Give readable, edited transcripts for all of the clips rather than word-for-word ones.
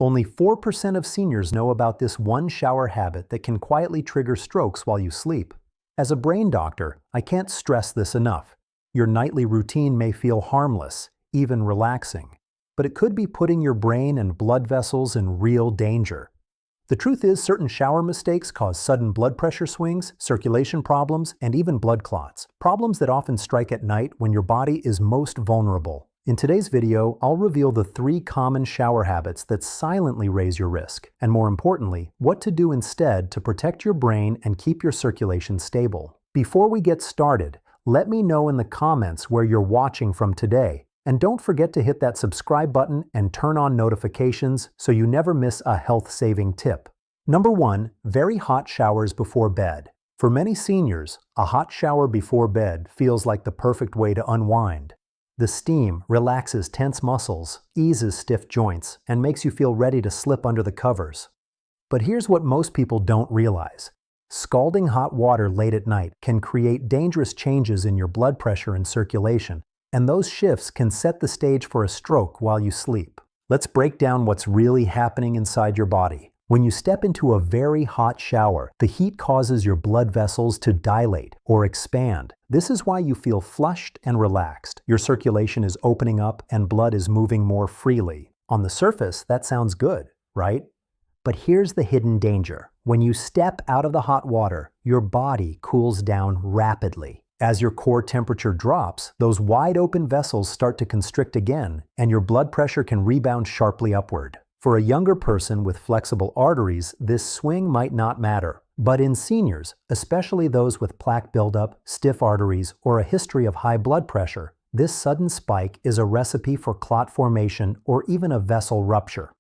Only 4% of seniors know about this one shower habit that can quietly trigger strokes while you sleep. As a brain doctor, I can't stress this enough. Your nightly routine may feel harmless, even relaxing, but it could be putting your brain and blood vessels in real danger. The truth is, certain shower mistakes cause sudden blood pressure swings, circulation problems, and even blood clots, problems that often strike at night when your body is most vulnerable. In today's video, I'll reveal the 3 common shower habits that silently raise your risk, and more importantly, what to do instead to protect your brain and keep your circulation stable. Before we get started, let me know in the comments where you're watching from today. And don't forget to hit that subscribe button and turn on notifications so you never miss a health-saving tip. Number 1, very hot showers before bed. For many seniors, a hot shower before bed feels like the perfect way to unwind. The steam relaxes tense muscles, eases stiff joints, and makes you feel ready to slip under the covers. But here's what most people don't realize. Scalding hot water late at night can create dangerous changes in your blood pressure and circulation, and those shifts can set the stage for a stroke while you sleep. Let's break down what's really happening inside your body. When you step into a very hot shower, the heat causes your blood vessels to dilate or expand. This is why you feel flushed and relaxed. Your circulation is opening up and blood is moving more freely. On the surface, that sounds good, right? But here's the hidden danger. When you step out of the hot water, your body cools down rapidly. As your core temperature drops, those wide open vessels start to constrict again, and your blood pressure can rebound sharply upward. For a younger person with flexible arteries, this swing might not matter. But in seniors, especially those with plaque buildup, stiff arteries, or a history of high blood pressure, this sudden spike is a recipe for clot formation or even a vessel rupture.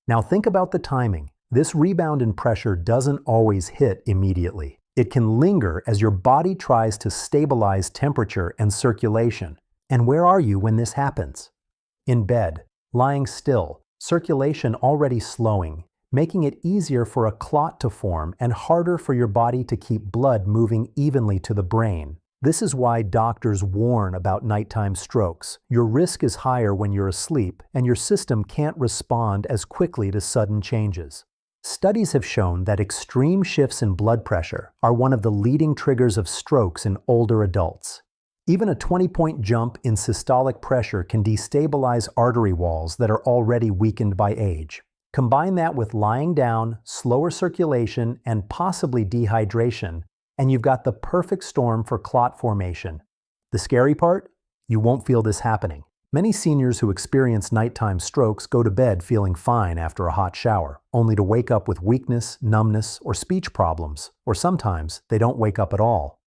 Now think about the timing. This rebound in pressure doesn't always hit immediately. It can linger as your body tries to stabilize temperature and circulation. And where are you when this happens? In bed, lying still, circulation already slowing, making it easier for a clot to form and harder for your body to keep blood moving evenly to the brain. This is why doctors warn about nighttime strokes. Your risk is higher when you're asleep, and your system can't respond as quickly to sudden changes. Studies have shown that extreme shifts in blood pressure are one of the leading triggers of strokes in older adults. Even a 20-point jump in systolic pressure can destabilize artery walls that are already weakened by age. Combine that with lying down, slower circulation, and possibly dehydration, and you've got the perfect storm for clot formation. The scary part? You won't feel this happening. Many seniors who experience nighttime strokes go to bed feeling fine after a hot shower, only to wake up with weakness, numbness, or speech problems, or sometimes they don't wake up at all.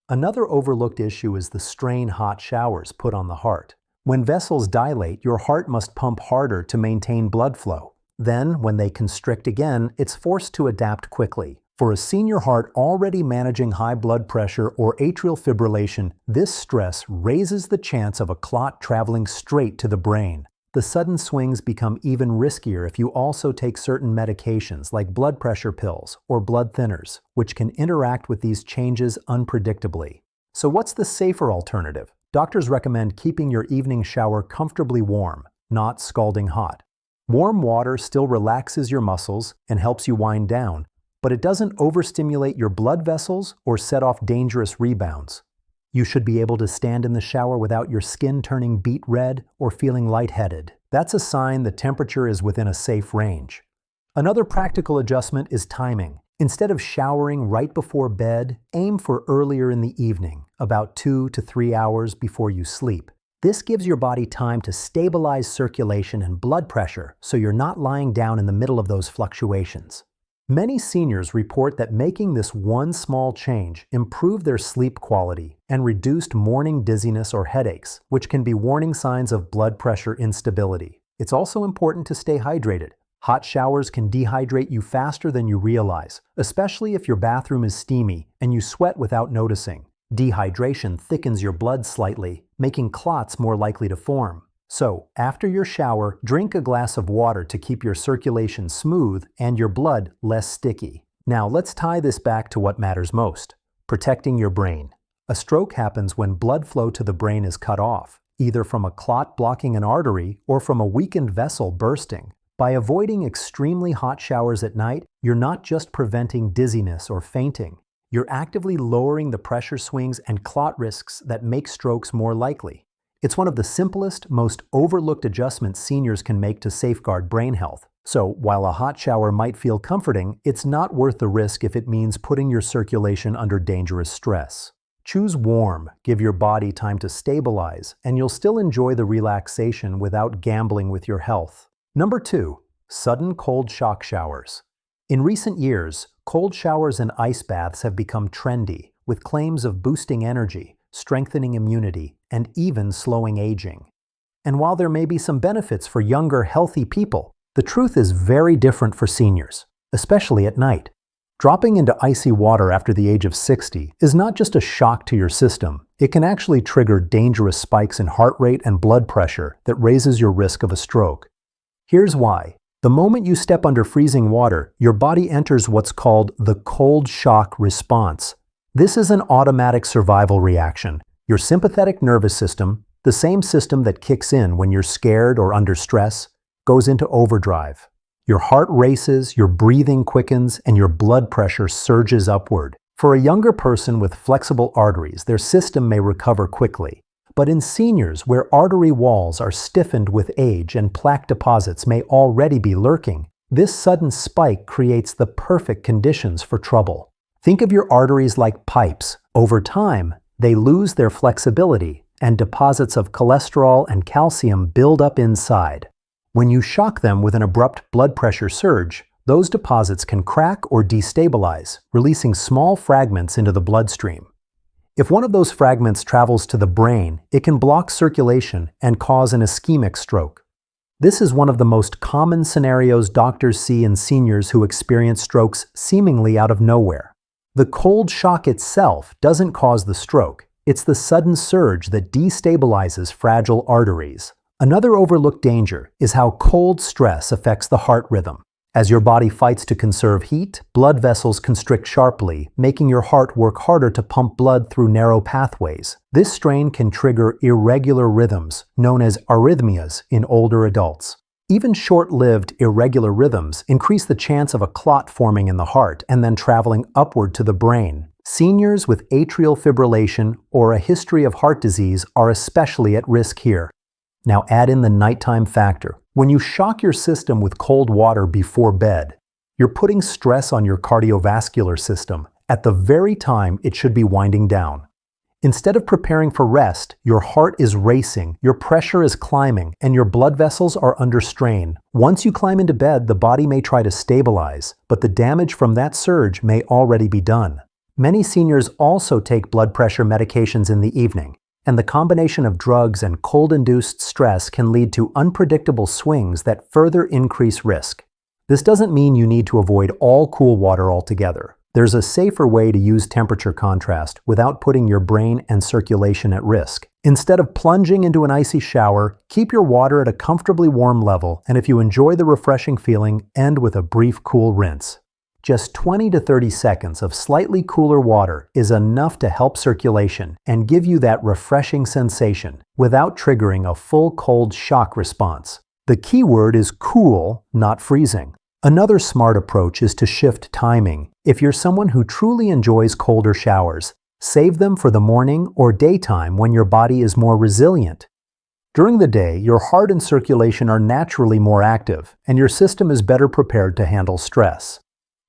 Another overlooked issue is the strain hot showers put on the heart. When vessels dilate, your heart must pump harder to maintain blood flow. Then, when they constrict again, it's forced to adapt quickly. For a senior heart already managing high blood pressure or atrial fibrillation, this stress raises the chance of a clot traveling straight to the brain. The sudden swings become even riskier if you also take certain medications like blood pressure pills or blood thinners, which can interact with these changes unpredictably. So what's the safer alternative? Doctors recommend keeping your evening shower comfortably warm, not scalding hot. Warm water still relaxes your muscles and helps you wind down, but it doesn't overstimulate your blood vessels or set off dangerous rebounds. You should be able to stand in the shower without your skin turning beet red or feeling lightheaded. That's a sign the temperature is within a safe range. Another practical adjustment is timing. Instead of showering right before bed, aim for earlier in the evening, about 2 to 3 hours before you sleep. This gives your body time to stabilize circulation and blood pressure so you're not lying down in the middle of those fluctuations. Many seniors report that making this one small change improved their sleep quality and reduced morning dizziness or headaches, which can be warning signs of blood pressure instability. It's also important to stay hydrated. Hot showers can dehydrate you faster than you realize, especially if your bathroom is steamy and you sweat without noticing. Dehydration thickens your blood slightly, making clots more likely to form. So, after your shower, drink a glass of water to keep your circulation smooth and your blood less sticky. Now, let's tie this back to what matters most: protecting your brain. A stroke happens when blood flow to the brain is cut off, either from a clot blocking an artery or from a weakened vessel bursting. By avoiding extremely hot showers at night, you're not just preventing dizziness or fainting. You're actively lowering the pressure swings and clot risks that make strokes more likely. It's one of the simplest, most overlooked adjustments seniors can make to safeguard brain health. So, while a hot shower might feel comforting, it's not worth the risk if it means putting your circulation under dangerous stress. Choose warm, give your body time to stabilize, and you'll still enjoy the relaxation without gambling with your health. Number 2. Sudden cold shock showers. In recent years, cold showers and ice baths have become trendy, with claims of boosting energy, strengthening immunity, and even slowing aging. And while there may be some benefits for younger, healthy people, the truth is very different for seniors, especially at night. Dropping into icy water after the age of 60 is not just a shock to your system, it can actually trigger dangerous spikes in heart rate and blood pressure that raises your risk of a stroke. Here's why. The moment you step under freezing water, your body enters what's called the cold shock response. This is an automatic survival reaction. Your sympathetic nervous system, the same system that kicks in when you're scared or under stress, goes into overdrive. Your heart races, your breathing quickens, and your blood pressure surges upward. For a younger person with flexible arteries, their system may recover quickly. But in seniors, where artery walls are stiffened with age and plaque deposits may already be lurking, this sudden spike creates the perfect conditions for trouble. Think of your arteries like pipes. Over time, they lose their flexibility, and deposits of cholesterol and calcium build up inside. When you shock them with an abrupt blood pressure surge, those deposits can crack or destabilize, releasing small fragments into the bloodstream. If one of those fragments travels to the brain, it can block circulation and cause an ischemic stroke. This is one of the most common scenarios doctors see in seniors who experience strokes seemingly out of nowhere. The cold shock itself doesn't cause the stroke. It's the sudden surge that destabilizes fragile arteries. Another overlooked danger is how cold stress affects the heart rhythm. As your body fights to conserve heat, blood vessels constrict sharply, making your heart work harder to pump blood through narrow pathways. This strain can trigger irregular rhythms, known as arrhythmias, in older adults. Even short-lived, irregular rhythms increase the chance of a clot forming in the heart and then traveling upward to the brain. Seniors with atrial fibrillation or a history of heart disease are especially at risk here. Now add in the nighttime factor. When you shock your system with cold water before bed, you're putting stress on your cardiovascular system at the very time it should be winding down. Instead of preparing for rest, your heart is racing, your pressure is climbing, and your blood vessels are under strain. Once you climb into bed, the body may try to stabilize, but the damage from that surge may already be done. Many seniors also take blood pressure medications in the evening, and the combination of drugs and cold-induced stress can lead to unpredictable swings that further increase risk. This doesn't mean you need to avoid all cool water altogether. There's a safer way to use temperature contrast without putting your brain and circulation at risk. Instead of plunging into an icy shower, keep your water at a comfortably warm level, and if you enjoy the refreshing feeling, end with a brief cool rinse. Just 20 to 30 seconds of slightly cooler water is enough to help circulation and give you that refreshing sensation without triggering a full cold shock response. The key word is cool, not freezing. Another smart approach is to shift timing. If you're someone who truly enjoys colder showers, save them for the morning or daytime when your body is more resilient. During the day, your heart and circulation are naturally more active, and your system is better prepared to handle stress.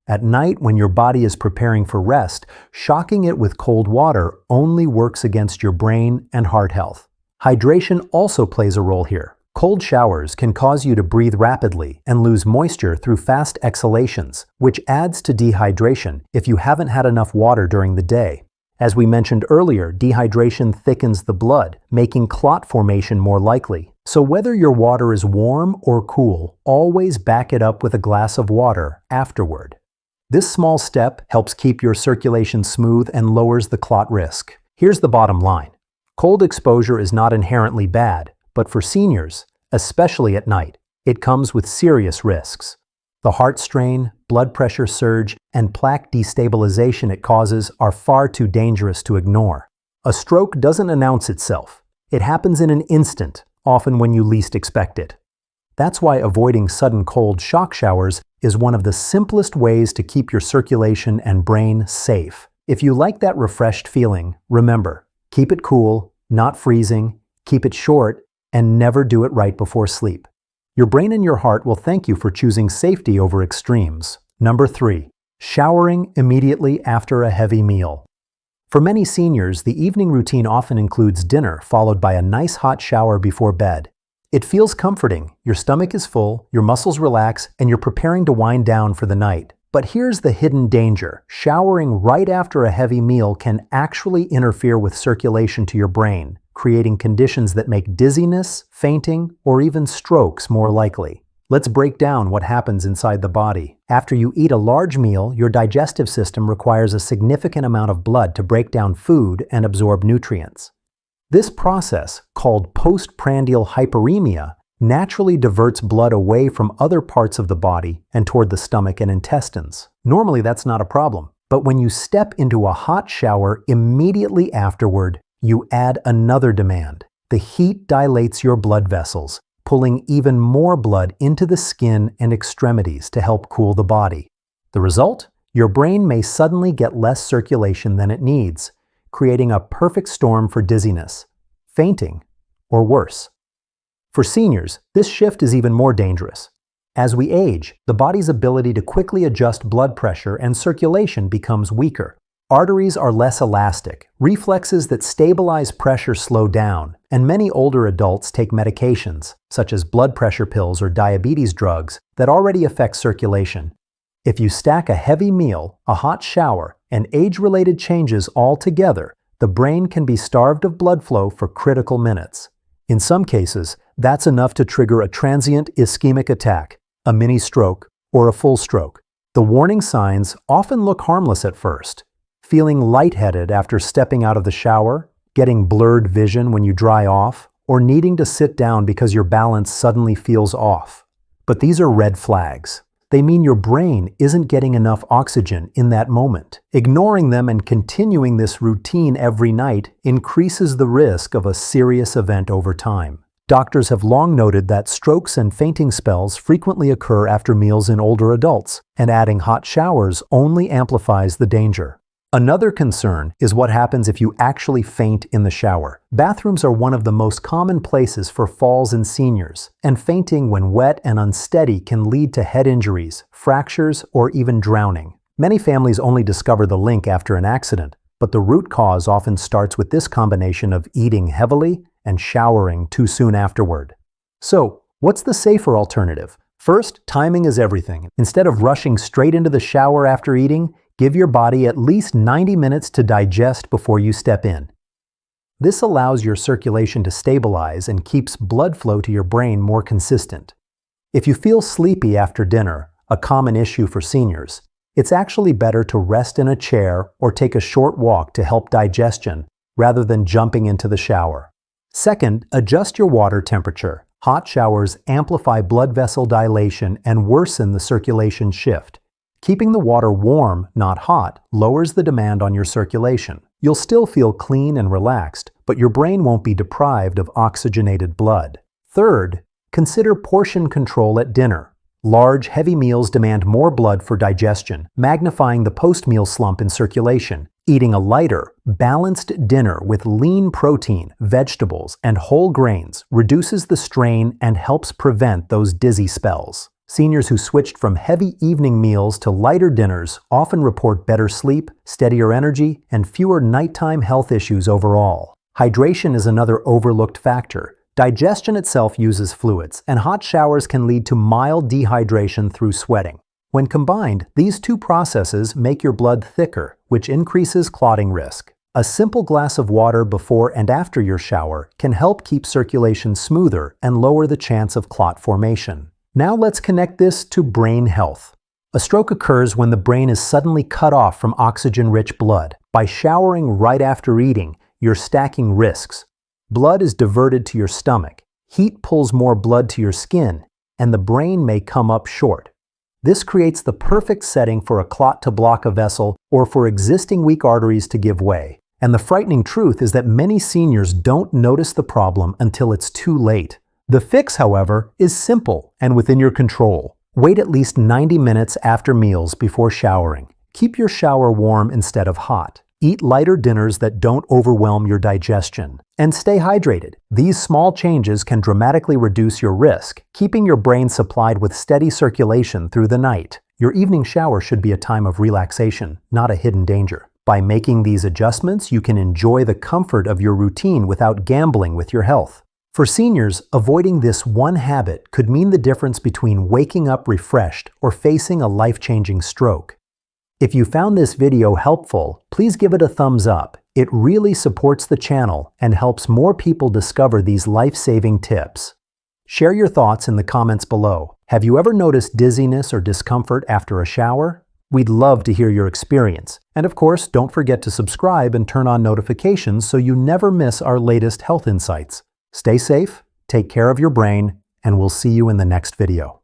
At night, when your body is preparing for rest, shocking it with cold water only works against your brain and heart health. Hydration also plays a role here. Cold showers can cause you to breathe rapidly and lose moisture through fast exhalations, which adds to dehydration if you haven't had enough water during the day. As we mentioned earlier, dehydration thickens the blood, making clot formation more likely. So whether your water is warm or cool, always back it up with a glass of water afterward. This small step helps keep your circulation smooth and lowers the clot risk. Here's the bottom line. Cold exposure is not inherently bad, but for seniors, especially at night, it comes with serious risks. The heart strain, blood pressure surge, and plaque destabilization it causes are far too dangerous to ignore. A stroke doesn't announce itself. It happens in an instant, often when you least expect it. That's why avoiding sudden cold shock showers is one of the simplest ways to keep your circulation and brain safe. If you like that refreshed feeling, remember, keep it cool, not freezing, keep it short, and never do it right before sleep. Your brain and your heart will thank you for choosing safety over extremes. Number 3. Showering immediately after a heavy meal. For many seniors, the evening routine often includes dinner followed by a nice hot shower before bed. It feels comforting, your stomach is full, your muscles relax, and you're preparing to wind down for the night. But here's the hidden danger. Showering right after a heavy meal can actually interfere with circulation to your brain, creating conditions that make dizziness, fainting, or even strokes more likely. Let's break down what happens inside the body. After you eat a large meal, your digestive system requires a significant amount of blood to break down food and absorb nutrients. This process, called postprandial hyperemia, naturally diverts blood away from other parts of the body and toward the stomach and intestines. Normally, that's not a problem. But when you step into a hot shower immediately afterward, you add another demand. The heat dilates your blood vessels, pulling even more blood into the skin and extremities to help cool the body. The result? Your brain may suddenly get less circulation than it needs, creating a perfect storm for dizziness, fainting, or worse. For seniors, this shift is even more dangerous. As we age, the body's ability to quickly adjust blood pressure and circulation becomes weaker. Arteries are less elastic, reflexes that stabilize pressure slow down, and many older adults take medications, such as blood pressure pills or diabetes drugs, that already affect circulation. If you stack a heavy meal, a hot shower, and age-related changes all together, the brain can be starved of blood flow for critical minutes. In some cases, that's enough to trigger a transient ischemic attack, a mini stroke, or a full stroke. The warning signs often look harmless at first. Feeling lightheaded after stepping out of the shower, getting blurred vision when you dry off, or needing to sit down because your balance suddenly feels off. But these are red flags. They mean your brain isn't getting enough oxygen in that moment. Ignoring them and continuing this routine every night increases the risk of a serious event over time. Doctors have long noted that strokes and fainting spells frequently occur after meals in older adults, and adding hot showers only amplifies the danger. Another concern is what happens if you actually faint in the shower. Bathrooms are one of the most common places for falls in seniors, and fainting when wet and unsteady can lead to head injuries, fractures, or even drowning. Many families only discover the link after an accident, but the root cause often starts with this combination of eating heavily and showering too soon afterward. So, what's the safer alternative? First, timing is everything. Instead of rushing straight into the shower after eating, give your body at least 90 minutes to digest before you step in. This allows your circulation to stabilize and keeps blood flow to your brain more consistent. If you feel sleepy after dinner, a common issue for seniors, it's actually better to rest in a chair or take a short walk to help digestion rather than jumping into the shower. Second, adjust your water temperature. Hot showers amplify blood vessel dilation and worsen the circulation shift. Keeping the water warm, not hot, lowers the demand on your circulation. You'll still feel clean and relaxed, but your brain won't be deprived of oxygenated blood. Third, consider portion control at dinner. Large, heavy meals demand more blood for digestion, magnifying the post-meal slump in circulation. Eating a lighter, balanced dinner with lean protein, vegetables, and whole grains reduces the strain and helps prevent those dizzy spells. Seniors who switched from heavy evening meals to lighter dinners often report better sleep, steadier energy, and fewer nighttime health issues overall. Hydration is another overlooked factor. Digestion itself uses fluids, and hot showers can lead to mild dehydration through sweating. When combined, these two processes make your blood thicker, which increases clotting risk. A simple glass of water before and after your shower can help keep circulation smoother and lower the chance of clot formation. Now let's connect this to brain health. A stroke occurs when the brain is suddenly cut off from oxygen-rich blood. By showering right after eating, you're stacking risks. Blood is diverted to your stomach, heat pulls more blood to your skin, and the brain may come up short. This creates the perfect setting for a clot to block a vessel or for existing weak arteries to give way. And the frightening truth is that many seniors don't notice the problem until it's too late. The fix, however, is simple and within your control. Wait at least 90 minutes after meals before showering. Keep your shower warm instead of hot. Eat lighter dinners that don't overwhelm your digestion. And stay hydrated. These small changes can dramatically reduce your risk, keeping your brain supplied with steady circulation through the night. Your evening shower should be a time of relaxation, not a hidden danger. By making these adjustments, you can enjoy the comfort of your routine without gambling with your health. For seniors, avoiding this one habit could mean the difference between waking up refreshed or facing a life-changing stroke. If you found this video helpful, please give it a thumbs up. It really supports the channel and helps more people discover these life-saving tips. Share your thoughts in the comments below. Have you ever noticed dizziness or discomfort after a shower? We'd love to hear your experience. And of course, don't forget to subscribe and turn on notifications so you never miss our latest health insights. Stay safe, take care of your brain, and we'll see you in the next video.